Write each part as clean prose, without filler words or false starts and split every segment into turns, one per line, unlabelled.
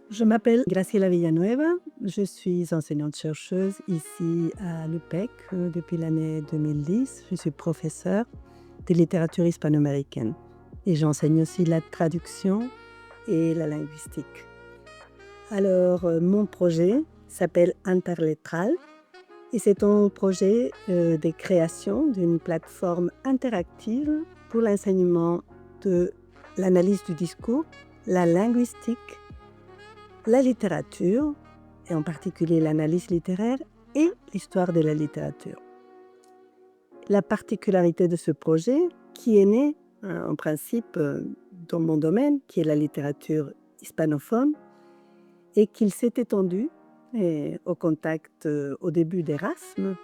Je m'appelle Graciela Villanueva, je suis enseignante-chercheuse ici à l'UPEC depuis l'année 2010. Je suis professeure de littérature hispano-américaine et j'enseigne aussi la traduction et la linguistique. Alors, mon projet s'appelle Interletral et c'est un projet de création d'une plateforme interactive pour l'enseignement de l'analyse du discours, la linguistique, la littérature, et en particulier l'analyse littéraire et l'histoire de la littérature. La particularité de ce projet, qui est né en principe dans mon domaine, qui est la littérature hispanophone, et qu'il s'est étendu au contact au début d'Erasme,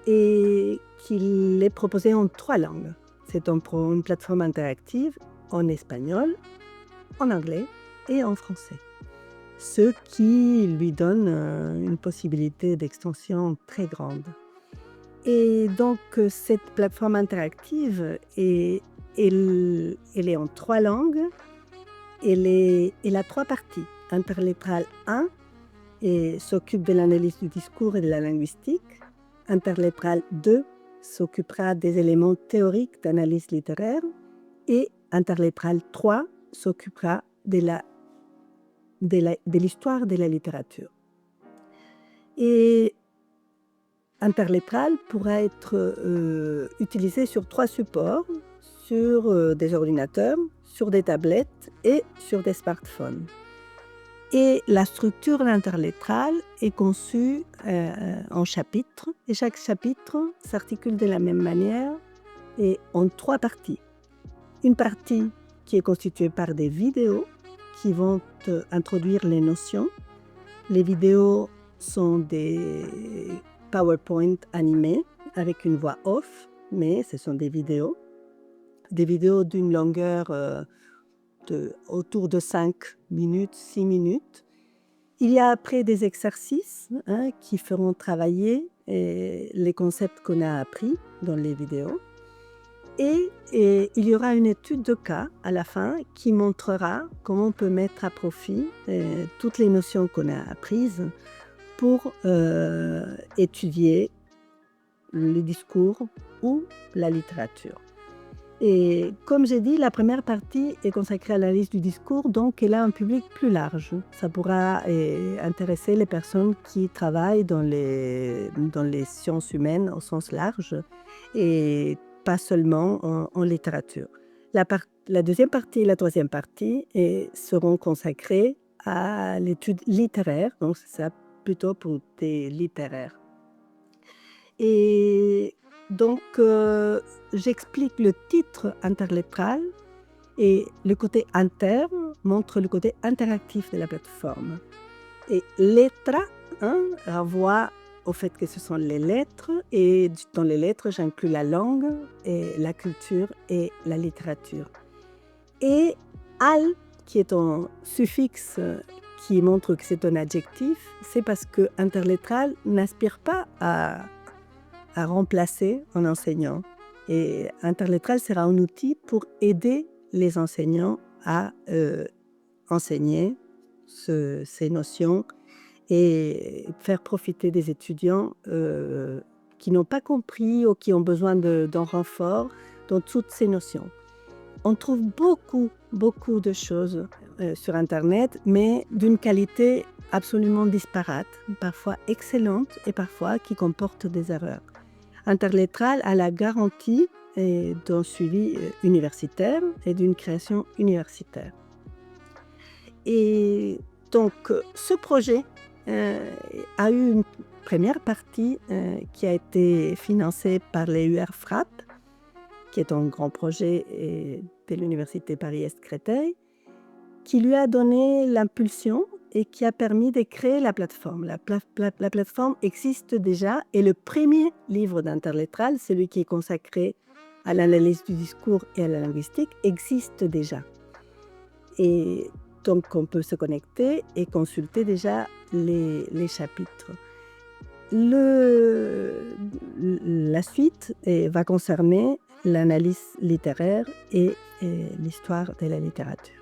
et qu'il est proposé en 3 langues. C'est une plateforme interactive en espagnol, en anglais et en français. Ce qui lui donne une possibilité d'extension très grande. Et donc, cette plateforme interactive, elle est en 3 langues. Elle a 3 parties. Interletral 1 s'occupe de l'analyse du discours et de la linguistique. Interletral 2 s'occupera des éléments théoriques d'analyse littéraire. Et Interletral 3 s'occupera de l'histoire de la littérature. Et Interletral pourra être utilisé sur 3 supports, sur des ordinateurs, sur des tablettes et sur des smartphones. Et la structure d'Interletral est conçue en chapitres, et chaque chapitre s'articule de la même manière et en 3 parties. Une partie qui est constituée par des vidéos qui vont introduire les notions. Les vidéos sont des PowerPoint animés avec une voix off, mais ce sont des vidéos d'une longueur autour de 5 minutes, 6 minutes. Il y a après des exercices qui feront travailler les concepts qu'on a appris dans les vidéos. Et il y aura une étude de cas à la fin qui montrera comment on peut mettre à profit toutes les notions qu'on a apprises pour étudier le discours ou la littérature. Et comme j'ai dit, la première partie est consacrée à l'analyse du discours, donc elle a un public plus large. Ça pourra intéresser les personnes qui travaillent dans les sciences humaines au sens large et pas seulement en littérature. La deuxième partie et la troisième partie seront consacrées à l'étude littéraire, donc c'est ça plutôt pour des littéraires. Et donc, j'explique le titre interletral et le côté interne montre le côté interactif de la plateforme. Et letra renvoie au fait que ce sont les lettres, et dans les lettres, j'inclus la langue, et la culture et la littérature. Et al, qui est un suffixe qui montre que c'est un adjectif, c'est parce que interletral n'aspire pas à remplacer un enseignant. Et Interletral sera un outil pour aider les enseignants à enseigner ces notions et faire profiter des étudiants qui n'ont pas compris ou qui ont besoin d'un renfort dans toutes ces notions. On trouve beaucoup de choses sur Internet, mais d'une qualité absolument disparate, parfois excellente et parfois qui comportent des erreurs. Interletral a la garantie d'un suivi universitaire et d'une création universitaire. Et donc, ce projet a eu une première partie qui a été financée par les UR-FRAP, qui est un grand projet de l'Université Paris-Est-Créteil, qui lui a donné l'impulsion et qui a permis de créer la plateforme. La plateforme existe déjà et le premier livre d'Interletral, celui qui est consacré à l'analyse du discours et à la linguistique, existe déjà. Et donc, on peut se connecter et consulter déjà les chapitres. La suite va concerner l'analyse littéraire et l'histoire de la littérature.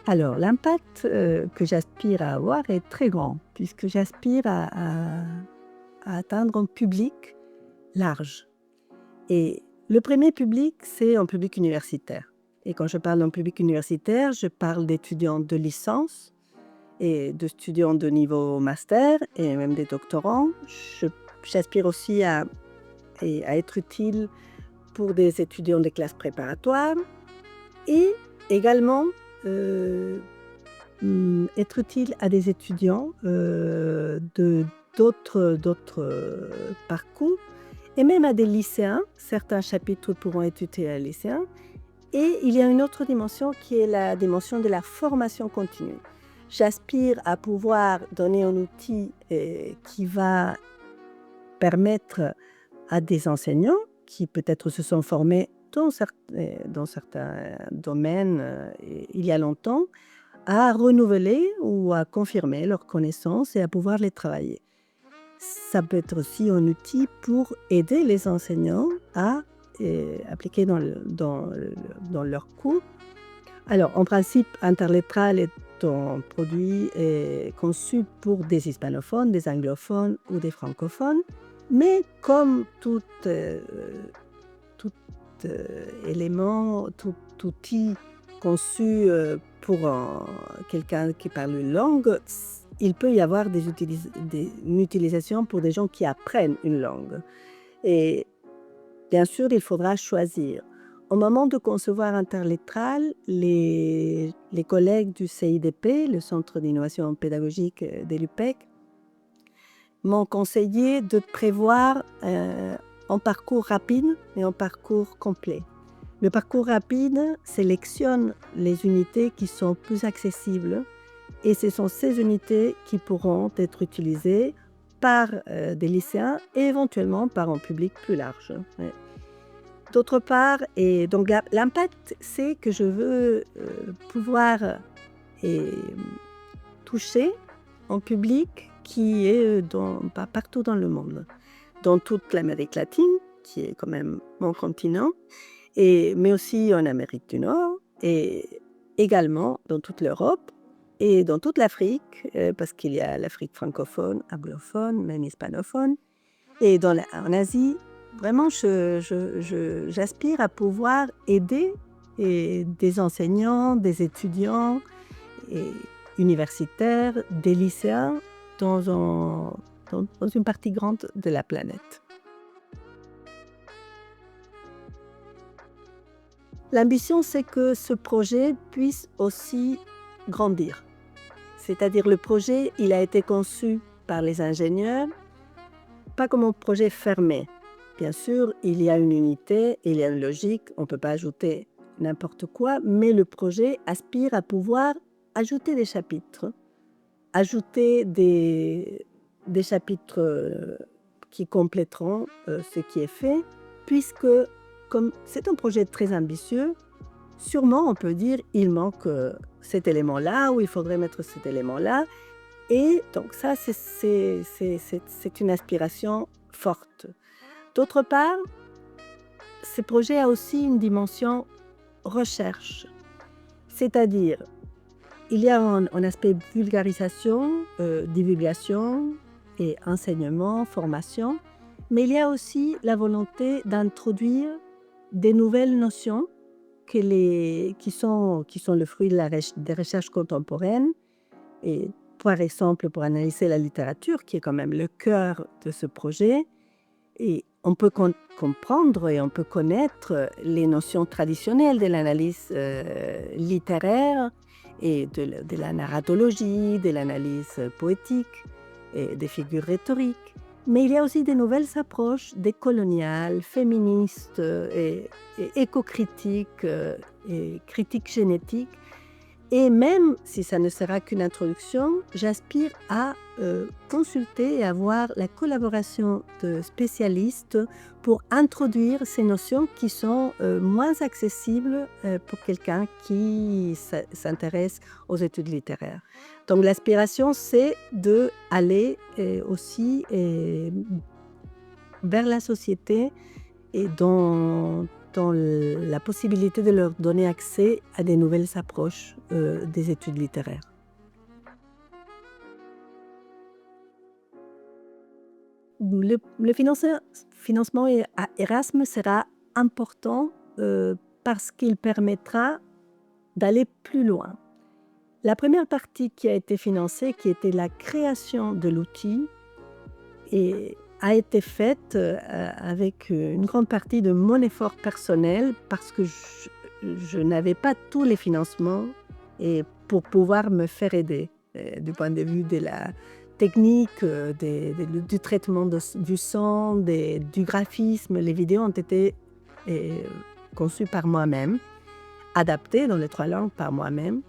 Alors, l'impact que j'aspire à avoir est très grand, puisque j'aspire à atteindre un public large. Et le premier public, c'est un public universitaire. Et quand je parle d'un public universitaire, je parle d'étudiants de licence et d'étudiants de niveau master et même des doctorants. J'aspire aussi à être utile pour des étudiants des classes préparatoires et également être utile à des étudiants d'autres parcours et même à des lycéens. Certains chapitres pourront être utiles à des lycéens. Et il y a une autre dimension qui est la dimension de la formation continue. J'aspire à pouvoir donner un outil qui va permettre à des enseignants qui peut-être se sont formés dans certains domaines il y a longtemps, à renouveler ou à confirmer leurs connaissances et à pouvoir les travailler. Ça peut être aussi un outil pour aider les enseignants à appliquer dans leurs cours. Alors, en principe, Interletral est un produit conçu pour des hispanophones, des anglophones ou des francophones, mais comme tout élément, tout outil conçu pour quelqu'un qui parle une langue, il peut y avoir une utilisation pour des gens qui apprennent une langue. Et bien sûr, il faudra choisir. Au moment de concevoir Interletral, les collègues du CIDP, le Centre d'innovation pédagogique de l'UPEC, m'ont conseillé de prévoir un parcours rapide et un parcours complet. Le parcours rapide sélectionne les unités qui sont plus accessibles et ce sont ces unités qui pourront être utilisées par des lycéens et éventuellement par un public plus large. Ouais. D'autre part, et donc l'impact, c'est que je veux pouvoir toucher un public qui est partout dans le monde, dans toute l'Amérique latine, qui est quand même mon continent, mais aussi en Amérique du Nord, et également dans toute l'Europe, et dans toute l'Afrique, parce qu'il y a l'Afrique francophone, anglophone, même hispanophone, et en Asie. Vraiment, j'aspire à pouvoir aider des enseignants, des étudiants universitaires, des lycéens dans une partie grande de la planète. L'ambition, c'est que ce projet puisse aussi grandir. C'est-à-dire le projet, il a été conçu par les ingénieurs, pas comme un projet fermé. Bien sûr, il y a une unité, il y a une logique, on ne peut pas ajouter n'importe quoi, mais le projet aspire à pouvoir ajouter des chapitres, ajouter des chapitres qui compléteront ce qui est fait, puisque comme c'est un projet très ambitieux, sûrement on peut dire il manque cet élément-là ou il faudrait mettre cet élément-là. Et donc ça, c'est une aspiration forte. D'autre part, ce projet a aussi une dimension recherche, c'est-à-dire il y a un aspect vulgarisation, divulgation et enseignement, formation, mais il y a aussi la volonté d'introduire des nouvelles notions qui sont le fruit des recherches contemporaines. Et par exemple, pour analyser la littérature, qui est quand même le cœur de ce projet, et on peut comprendre et on peut connaître les notions traditionnelles de l'analyse littéraire et de la narratologie, de l'analyse poétique et des figures rhétoriques. Mais il y a aussi des nouvelles approches décoloniales, féministes et éco-critiques et critiques génétiques. Et même si ça ne sera qu'une introduction, j'aspire à consulter et avoir la collaboration de spécialistes pour introduire ces notions qui sont moins accessibles pour quelqu'un qui s'intéresse aux études littéraires. Donc l'aspiration, c'est d'aller aussi vers la société et dans dans la possibilité de leur donner accès à des nouvelles approches des études littéraires. Le financement à Erasme sera important parce qu'il permettra d'aller plus loin. La première partie qui a été financée, qui était la création de l'outil, a été faite avec une grande partie de mon effort personnel parce que je n'avais pas tous les financements pour pouvoir me faire aider du point de vue de la technique, du traitement du son, du graphisme. Les vidéos ont été conçues par moi-même, adaptées dans les 3 langues par moi-même.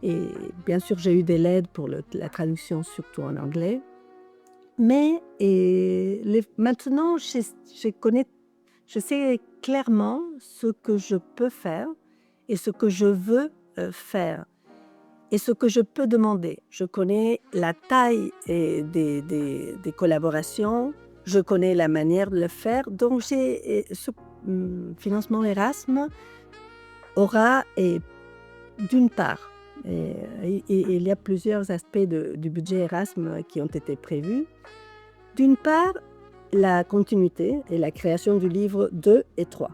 Et bien sûr, j'ai eu de l'aide pour la traduction, surtout en anglais. Mais maintenant, je sais clairement ce que je peux faire et ce que je veux faire et ce que je peux demander. Je connais la taille des collaborations, je connais la manière de le faire. Donc, ce financement Erasme aura, d'une part, il y a plusieurs aspects du budget Erasme qui ont été prévus. D'une part, la continuité et la création du livre 2 et 3,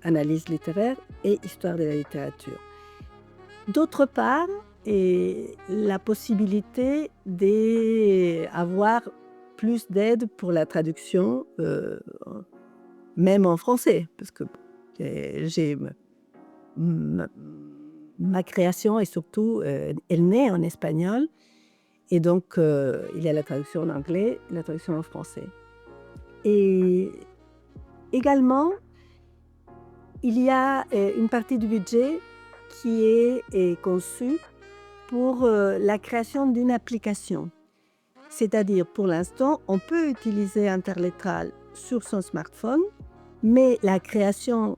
analyse littéraire et histoire de la littérature. D'autre part, la possibilité d'avoir plus d'aide pour la traduction, même en français, parce que ma création est surtout, elle naît en espagnol, et donc il y a la traduction en anglais, la traduction en français. Et également, il y a une partie du budget qui est conçue pour la création d'une application. C'est-à-dire, pour l'instant, on peut utiliser Interlettrale sur son smartphone, mais la création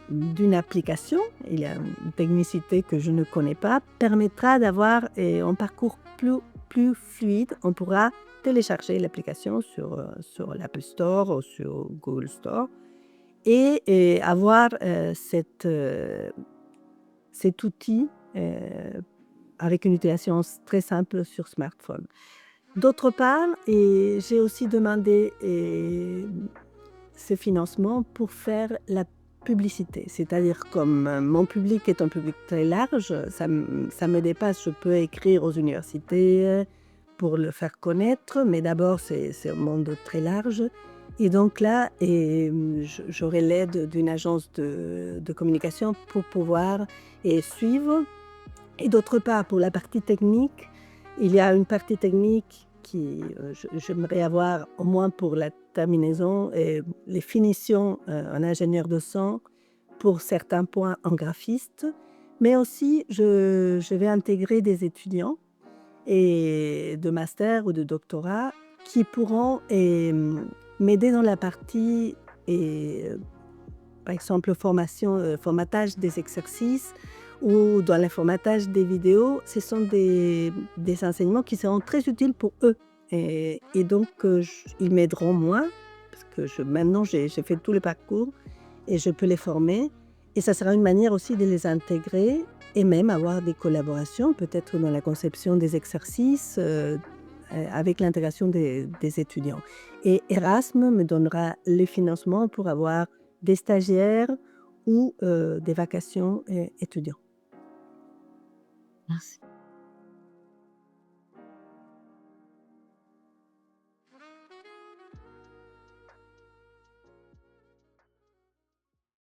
d'une application, il y a une technicité que je ne connais pas, permettra d'avoir un parcours plus fluide. On pourra télécharger l'application sur l'Apple Store ou sur Google Store et avoir cet outil avec une utilisation très simple sur smartphone. D'autre part, j'ai aussi demandé ce financement pour faire la publicité, c'est-à-dire comme mon public est un public très large, ça me dépasse. Je peux écrire aux universités pour le faire connaître, mais d'abord c'est un monde très large. Et donc là, j'aurai l'aide d'une agence de communication pour pouvoir suivre. Et d'autre part, pour la partie technique, il y a une partie technique qui j'aimerais avoir au moins pour la terminaison et les finitions en ingénieur de son, pour certains points en graphiste, mais aussi je vais intégrer des étudiants de master ou de doctorat qui pourront m'aider dans la partie, par exemple, formatage des exercices ou dans le formatage des vidéos. Ce sont des enseignements qui seront très utiles pour eux. Et donc, ils m'aideront moins, parce que maintenant, j'ai fait tout le parcours et je peux les former. Et ça sera une manière aussi de les intégrer et même avoir des collaborations, peut-être dans la conception des exercices, avec l'intégration des étudiants. Et Erasme me donnera les financements pour avoir des stagiaires ou des vacations étudiants.
Merci.